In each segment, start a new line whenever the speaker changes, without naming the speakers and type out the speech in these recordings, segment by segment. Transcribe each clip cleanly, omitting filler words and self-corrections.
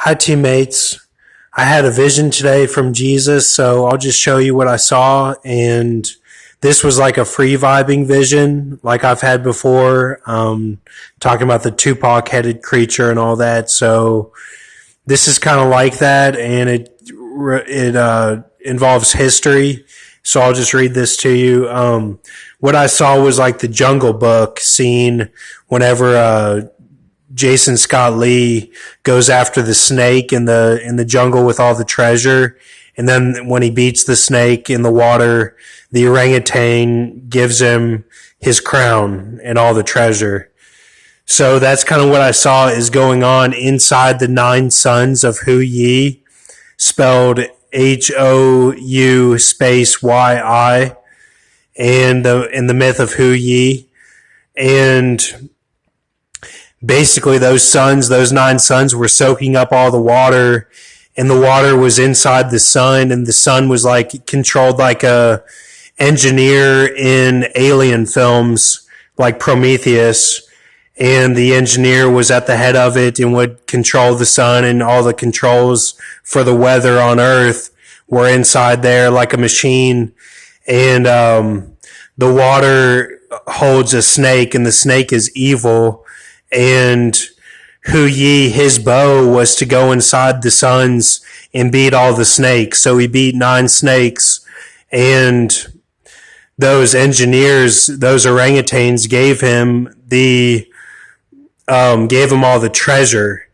Hi, teammates. I had a vision today from Jesus, so I'll just show you what I saw. And this was like a free vibing vision, like I've had before, talking about the Tupac headed creature and all that. So this is kind of like that, and it involves history. So I'll just read this to you. What I saw was like the Jungle Book scene whenever Jason Scott Lee goes after the snake in the jungle with all the treasure, and then when he beats the snake in the water, the orangutan gives him his crown and all the treasure. So that's kind of what I saw is going on inside the 9 sons of Hu Yi, spelled Hou space Yi, and in the myth of Hu Yi. And basically those 9 sons were soaking up all the water, and the water was inside the sun, and the sun was like controlled like a engineer in alien films like Prometheus, and the engineer was at the head of it and would control the sun, and all the controls for the weather on Earth were inside there like a machine. And the water holds a snake, and the snake is evil. And Hu Yi, his bow was to go inside the suns and beat all the snakes. So he beat 9 snakes, and those engineers, those orangutans, gave him all the treasure.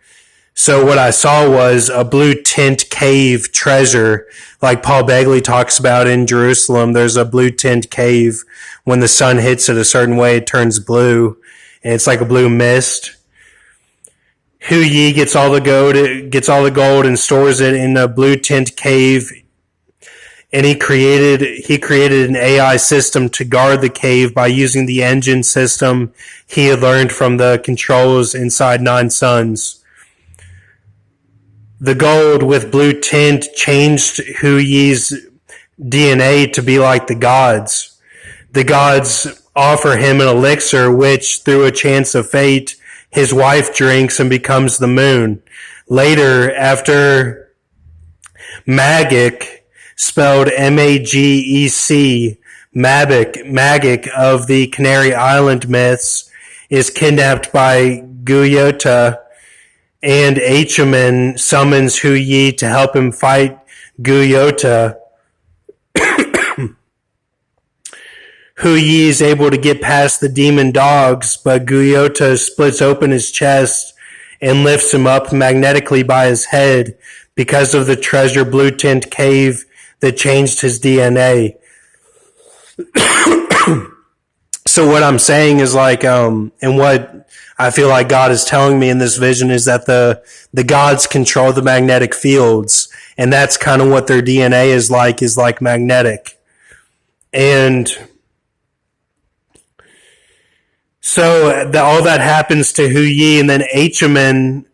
So what I saw was a blue tint cave treasure, like Paul Begley talks about in Jerusalem. There's a blue tint cave. When the sun hits it a certain way, it turns blue, and it's like a blue mist. Hu Yi gets all the gold and stores it in a blue tint cave. And he created an AI system to guard the cave by using the engine system he had learned from the controls inside 9 suns. The gold with blue tint changed Hu Yi's DNA to be like the gods. The gods offer him an elixir which, through a chance of fate, his wife drinks and becomes the moon. Later, after Magic, spelled Magec, Magic of the Canary Island myths, is kidnapped by Guayota, and Achaman summons Hu Yi to help him fight Guayota. Hu Yi is able to get past the demon dogs, but Guayota splits open his chest and lifts him up magnetically by his head because of the treasure blue tint cave that changed his DNA. So what I'm saying is like, and what I feel like God is telling me in this vision is that the gods control the magnetic fields, and that's kind of what their DNA is like magnetic. And so all that happens to Hu Yi, and then Achaman,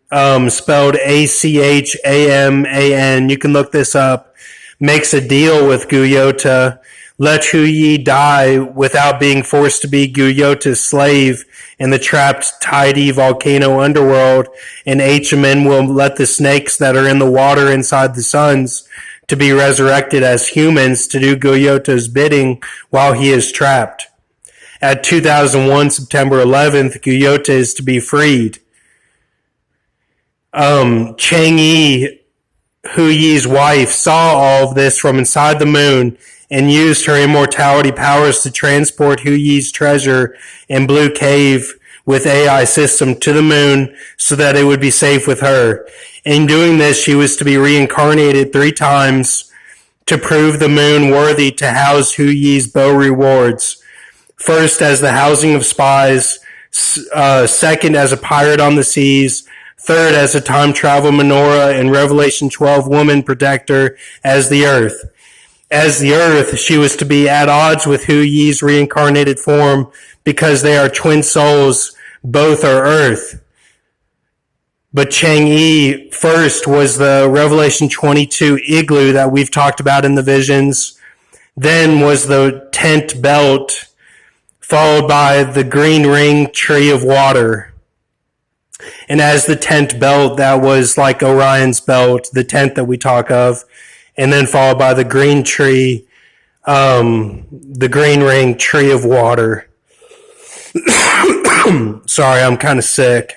spelled Achaman, you can look this up, makes a deal with Guayota. Let Hu Yi die without being forced to be Guayota's slave in the trapped tidy volcano underworld, and Achaman will let the snakes that are in the water inside the suns to be resurrected as humans to do Guayota's bidding while he is trapped. At 2001, September 11th, Guayota is to be freed. Chang'e, Hu Yi's wife, saw all of this from inside the moon and used her immortality powers to transport Hu Yi's treasure in Blue Cave with AI system to the moon so that it would be safe with her. In doing this, she was to be reincarnated 3 times to prove the moon worthy to house Hu Yi's bow rewards. First, as the housing of spies. Second, as a pirate on the seas. Third, as a time travel menorah, and Revelation 12 woman protector as the earth. As the earth, she was to be at odds with Hu Yi's reincarnated form because they are twin souls, both are earth. But Chang'e first was the Revelation 22 igloo that we've talked about in the visions. Then was the tent belt, followed by the green ring tree of water. And as the 10th belt, that was like Orion's belt, the 10th that we talk of. And then followed by the green tree, the green ring, tree of water. Sorry, I'm kind of sick.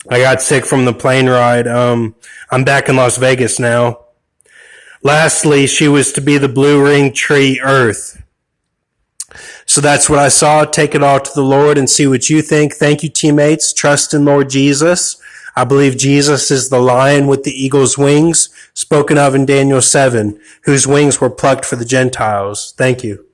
I got sick from the plane ride. I'm back in Las Vegas now. Lastly, she was to be the blue ring tree, earth. So that's what I saw. Take it all to the Lord and see what you think. Thank you, teammates. Trust in Lord Jesus. I believe Jesus is the lion with the eagle's wings, spoken of in Daniel 7, whose wings were plucked for the Gentiles. Thank you.